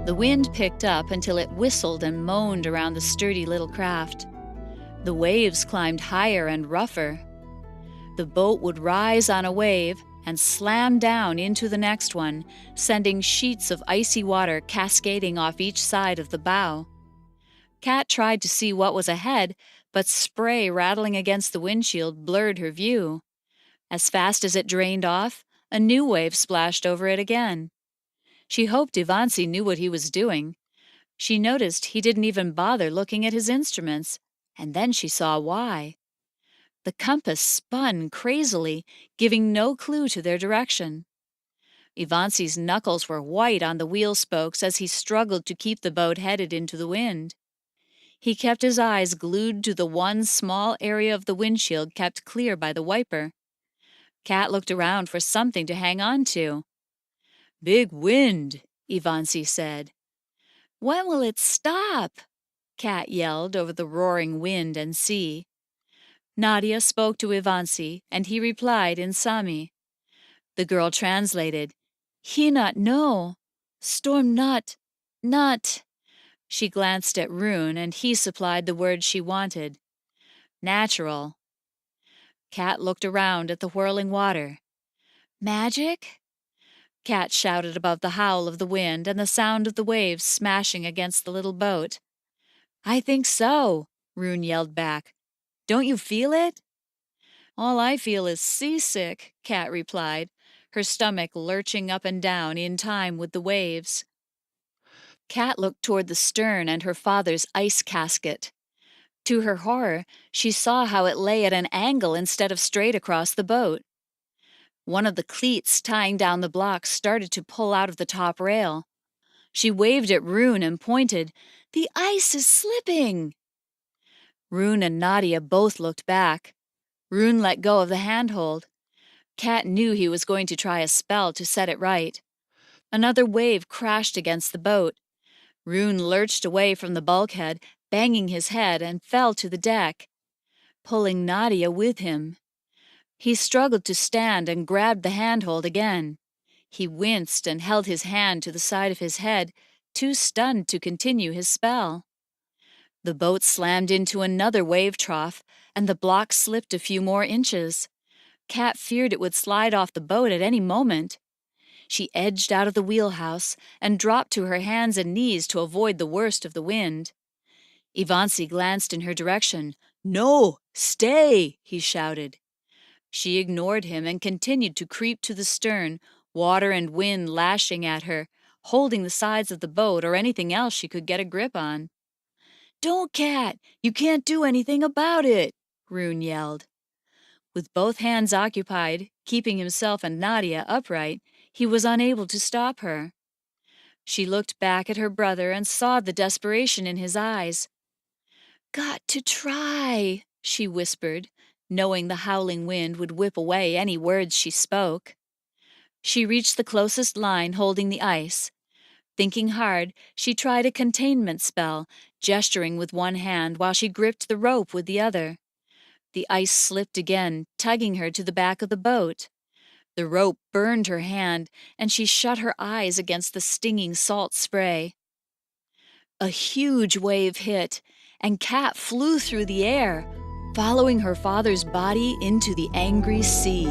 The wind picked up until it whistled and moaned around the sturdy little craft. The waves climbed higher and rougher. The boat would rise on a wave and slam down into the next one, sending sheets of icy water cascading off each side of the bow. Kat tried to see what was ahead, but spray rattling against the windshield blurred her view. As fast as it drained off, a new wave splashed over it again. She hoped Ivancy knew what he was doing. She noticed he didn't even bother looking at his instruments, and then she saw why. The compass spun crazily, giving no clue to their direction. Ivancy's knuckles were white on the wheel spokes as he struggled to keep the boat headed into the wind. He kept his eyes glued to the one small area of the windshield kept clear by the wiper. Kat looked around for something to hang on to. "Big wind," Ivancy said. "When will it stop?" Kat yelled over the roaring wind and sea. Nadia spoke to Ivancy, and he replied in Sami. The girl translated, "He not know. Storm not." She glanced at Rune, and he supplied the word she wanted. "Natural." Kat looked around at the whirling water. "Magic?" Kat shouted above the howl of the wind and the sound of the waves smashing against the little boat. "I think so," Rune yelled back. "Don't you feel it?" "All I feel is seasick," Kat replied, her stomach lurching up and down in time with the waves. Kat looked toward the stern and her father's ice casket. To her horror, she saw how it lay at an angle instead of straight across the boat. One of the cleats tying down the blocks started to pull out of the top rail. She waved at Rune and pointed. "The ice is slipping!" Rune and Nadia both looked back. Rune let go of the handhold. Kat knew he was going to try a spell to set it right. Another wave crashed against the boat. Rune lurched away from the bulkhead, banging his head, and fell to the deck, pulling Nadia with him. He struggled to stand and grabbed the handhold again. He winced and held his hand to the side of his head, too stunned to continue his spell. The boat slammed into another wave trough, and the block slipped a few more inches. Kat feared it would slide off the boat at any moment. She edged out of the wheelhouse and dropped to her hands and knees to avoid the worst of the wind. Ivancy glanced in her direction. "No, stay!" he shouted. She ignored him and continued to creep to the stern, water and wind lashing at her, holding the sides of the boat or anything else she could get a grip on. "Don't, Kat! You can't do anything about it!" Rune yelled. With both hands occupied, keeping himself and Nadia upright, he was unable to stop her. She looked back at her brother and saw the desperation in his eyes. "Got to try," she whispered, knowing the howling wind would whip away any words she spoke. She reached the closest line holding the ice. Thinking hard, she tried a containment spell, gesturing with one hand while she gripped the rope with the other. The ice slipped again, tugging her to the back of the boat. The rope burned her hand, and she shut her eyes against the stinging salt spray. A huge wave hit, and Kat flew through the air, following her father's body into the angry sea.